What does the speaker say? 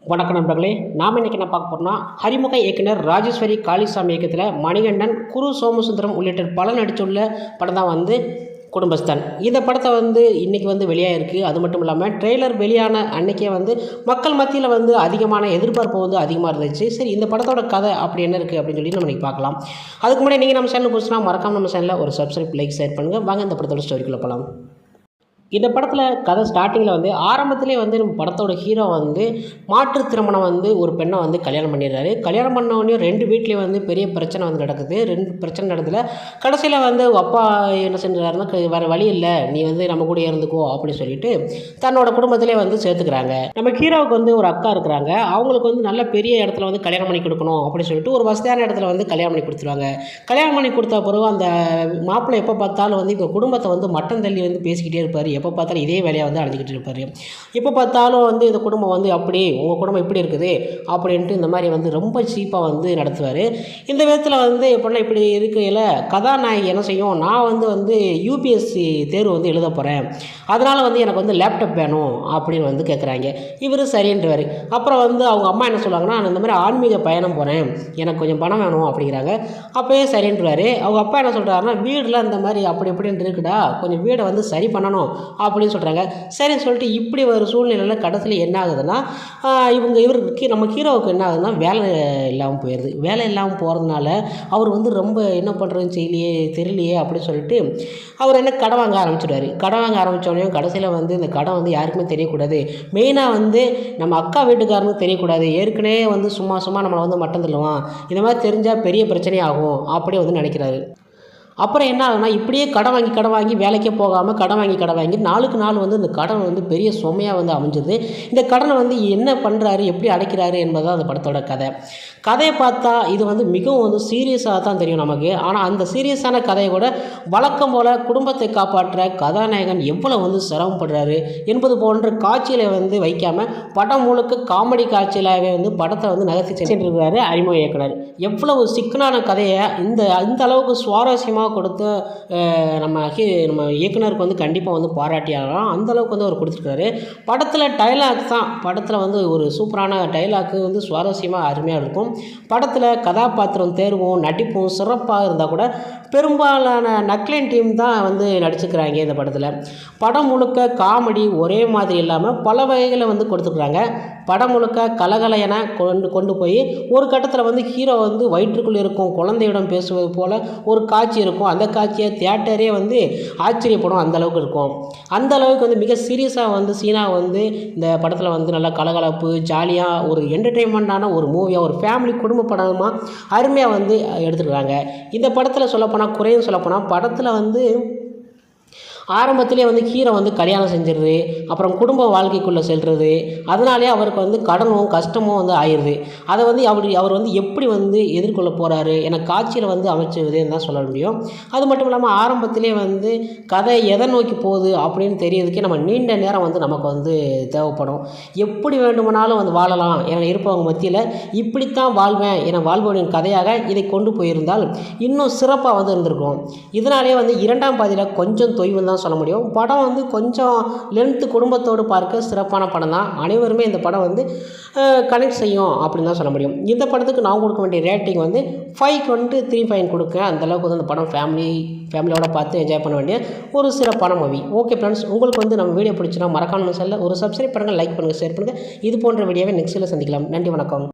வணக்கம் நண்பர்களே, நாம் இன்றைக்கி என்ன பார்க்க போகிறோம்னா, அறிமுக இயக்குனர் ராஜேஸ்வரி காளிசாமி இயக்கத்தில் மணிகண்டன், குரு சோமசுந்தரம் உள்ளிட்ட பல நடித்துள்ள படம் தான் குடும்பஸ்தான். இந்த படத்தை இன்றைக்கி வெளியாகிருக்கு. அது மட்டும் இல்லாமல் ட்ரெய்லர் வெளியான அன்றைக்கே மக்கள் மத்தியில் அதிகமான எதிர்பார்ப்பு அதிகமாக இருந்துச்சு. சரி, இந்த படத்தோட கதை அப்படி என்ன இருக்குது அப்படின்னு சொல்லி நம்ம இன்றைக்கி பார்க்கலாம். அதுக்கு முன்னாடி நீங்கள் நம்ம சேனல் புதுசுனா மறக்காம நம்ம சேனலில் ஒரு சப்ஸ்கிரைப், லைக், ஷேர் பண்ணுங்கள். வாங்க இந்த படத்தோட ஸ்டோரிக்குள்ளே போகலாம். இந்த படத்தில் கதை ஸ்டார்டிங்கில் ஆரம்பத்திலே நம்ம படத்தோட ஹீரோ மாற்று திருமணம் ஒரு பெண்ணை கல்யாணம் பண்ணிடுறாரு. கல்யாணம் பண்ண உடனே 2 வீட்லேயும் பெரிய பிரச்சனை நடக்குது. 2 பிரச்சனை நடத்துல கடைசியில் அப்பா என்ன செஞ்சுறாருன்னா, வேறு வழி இல்லை, நீ நம்ம கூட இருந்துக்கோ அப்படின்னு சொல்லிட்டு தன்னோட குடும்பத்திலே சேர்த்துக்கிறாங்க. நம்ம ஹீரோவுக்கு ஒரு அக்கா இருக்கிறாங்க. அவங்களுக்கு நல்ல பெரிய இடத்துல கல்யாணம் பண்ணி கொடுக்கணும் அப்படின்னு சொல்லிட்டு ஒரு வசதியான இடத்துல கல்யாணம் பண்ணி கொடுத்துருவாங்க. கல்யாணம் பண்ணி கொடுத்த பிறகு அந்த மாப்பிள்ளை எப்போ பார்த்தாலும் இப்போ குடும்பத்தை மட்டம் தள்ளி பேசிக்கிட்டே இருப்பார். எப்போ பார்த்தாலும் இதே வேலையை அழிஞ்சிக்கிட்டு இருப்பார். எப்போ பார்த்தாலும் இந்த குடும்பம் அப்படி, உங்கள் குடும்பம் இப்படி இருக்குது அப்படின்ட்டு இந்த மாதிரி ரொம்ப சீப்பாக நடத்துவார். இந்த விதத்தில் எப்படின்னா இப்படி இருக்கையில் கதாநாயகி என்ன செய்யும், நான் யூபிஎஸ்சி தேர்வு எழுத போகிறேன், அதனால் எனக்கு லேப்டாப் வேணும் அப்படின்னு கேட்குறாங்க. இவர் சரின்றவர். அப்புறம் அவங்க அம்மா என்ன சொல்லுவாங்கன்னா, நான் இந்த மாதிரி ஆன்மீக பயணம் போகிறேன், எனக்கு கொஞ்சம் பணம் வேணும் அப்படிங்கிறாங்க. அப்போயே சரின்றாரு. அவங்க அப்பா என்ன சொல்கிறாருன்னா, வீடில் இந்த மாதிரி அப்படி இப்படின்னு இருக்குடா, கொஞ்சம் வீடை சரி பண்ணணும் அப்படின்னு சொல்கிறாங்க. சரின்னு சொல்லிட்டு இப்படி ஒரு சூழ்நிலையில் கடைசியில் என்ன ஆகுதுன்னா, இவருக்கு நம்ம ஹீரோவுக்கு என்ன ஆகுதுன்னா, வேலை இல்லாமல் போயிடுது. வேலை இல்லாமல் போகிறதுனால அவர் ரொம்ப என்ன பண்ணுறதுன்னு தெரியலையே அப்படின்னு சொல்லிட்டு அவர் என்ன கடன் வாங்க ஆரம்பிச்சிடுவார். கடன் வாங்க ஆரம்பித்தோடனே கடைசியில் இந்த கடன் யாருக்குமே தெரியக்கூடாது. மெயினாக நம்ம அக்கா வீட்டுக்காரனுக்கு தெரியக்கூடாது. ஏற்கனவே சும்மா நம்மளை மட்டம் தள்ளுவான், இந்த மாதிரி தெரிஞ்சால் பெரிய பிரச்சனையாகும் அப்படி நினைக்கிறாரு. அப்புறம் என்ன ஆகுனா, இப்படியே கடன் வாங்கி வேலைக்கே போகாமல் கடன் வாங்கி நாளுக்கு நாள் இந்த கடன் பெரிய சுமையாக அமைஞ்சிது. இந்த கடனை என்ன பண்ணுறாரு, எப்படி அடைக்கிறாரு என்பதுதான் அந்த படத்தோட கதையை பார்த்தா இது மிகவும் சீரியஸாக தான் தெரியும் நமக்கு. ஆனால் அந்த சீரியஸான கதையை கூட வழக்கம் போல் குடும்பத்தை காப்பாற்ற கதாநாயகன் எவ்வளோ சிரமப்படுறாரு என்பது போன்ற காட்சிகளை வைக்காமல் படம் முழுக்க காமெடி காட்சியிலாகவே படத்தை நகர்த்தி சென்றிருக்கிறாரு அறிமுக இயக்குனர். எவ்வளவு சிக்கலான கதையை இந்த அளவுக்கு சுவாரஸ்யமாக கொடுத்து நம்ம இயக்குனருக்கு கண்டிப்பாக பாராட்டியாகலாம். அந்தளவுக்கு அவர் கொடுத்துருக்காரு. படத்தில் டைலாக் தான், படத்தில் ஒரு சூப்பரான டைலாக்கு சுவாரஸ்யமாக அருமையாக இருக்கும். படத்தில் கதாபாத்திரம் தேர்வும் நடிப்பும் சிறப்பாக இருந்தால் கூட பெரும்பாலான நக்லைன் டீம் தான் நடிச்சுக்கிறாங்க இந்த படத்தில். படம் முழுக்க காமெடி ஒரே மாதிரி இல்லாமல் பல வகைகளை கொடுத்துருக்குறாங்க. படம் முழுக்க கலகல என கொண்டு போய் ஒரு கட்டத்தில் ஹீரோ வயிற்றுக்குள் இருக்கும் குழந்தையிடம் பேசுவது போல் ஒரு காட்சி இருக்கும். அந்த காட்சியை தியேட்டரே ஆச்சரியப்படும், அந்தளவுக்கு இருக்கும். அந்த அளவுக்கு மிக சீரியஸாக சீனாக இந்த படத்தில் நல்லா கலகலப்பு ஜாலியாக ஒரு என்டர்டெயின்மெண்ட்டான ஒரு மூவியாக, ஒரு ஃபேமிலி குடும்ப படமாக அருமையாக எடுத்துருக்காங்க. இந்த படத்தில் சொல்லப்போனால் குறையும் சொல்லப்போனால் படத்தில் ஆரம்பத்திலே ஹீரோ கல்யாணம் செஞ்சிடுது, அப்புறம் குடும்ப வாழ்க்கைக்குள்ளே செல்வது, அதனாலே அவருக்கு கடனும் கஷ்டமும் ஆயிடுது. அதை அவர் எப்படி எதிர்கொள்ள போகிறாரு என காட்சியில் அமைச்சதுன்னு தான் சொல்ல முடியும். அது மட்டும் இல்லாமல் ஆரம்பத்திலே கதை எதை நோக்கி போகுது அப்படின்னு தெரியறதுக்கே நம்ம நீண்ட நேரம் நமக்கு தேவைப்படும். எப்படி வேண்டுமானாலும் வாழலாம் என இருப்பவங்க மத்தியில் இப்படித்தான் வாழ்வேன் என வாழ்பவனின் கதையாக இதை கொண்டு போயிருந்தால் இன்னும் சிறப்பாக இருந்திருக்கும். இதனாலே 2ஆம் பாதியில் கொஞ்சம் தொய்வு தான் சொல்ல முடியும். படம் கொஞ்சம் லென்த்து, குடும்பத்தோடு பார்க்க சிறப்பான படம் தான். அனைவருமே இந்த படம் கனெக்ட் செய்யும் அப்படின்னு தான் சொல்ல முடியும். இந்த படத்துக்கு நான் கொடுக்க வேண்டிய ரேட்டிங் 5க்கு 3 கொடுக்க. அந்தளவுக்கு இந்த படம் ஃபேமிலியோட பார்த்து என்ஜாய் பண்ண வேண்டிய ஒரு சிறப்பான மூவி. ஓகே ஃப்ரெண்ட்ஸ், உங்களுக்கு நம்ம வீடியோ பிடிச்சினா மறக்காம சேனலில் ஒரு சப்ஸ்கிரைப் பண்ணுங்கள், லைக் பண்ணுங்கள், ஷேர் பண்ணுங்கள். இது போன்ற வீடியோவை நெக்ஸ்ட்டில் சந்திக்கலாம். நன்றி, வணக்கம்.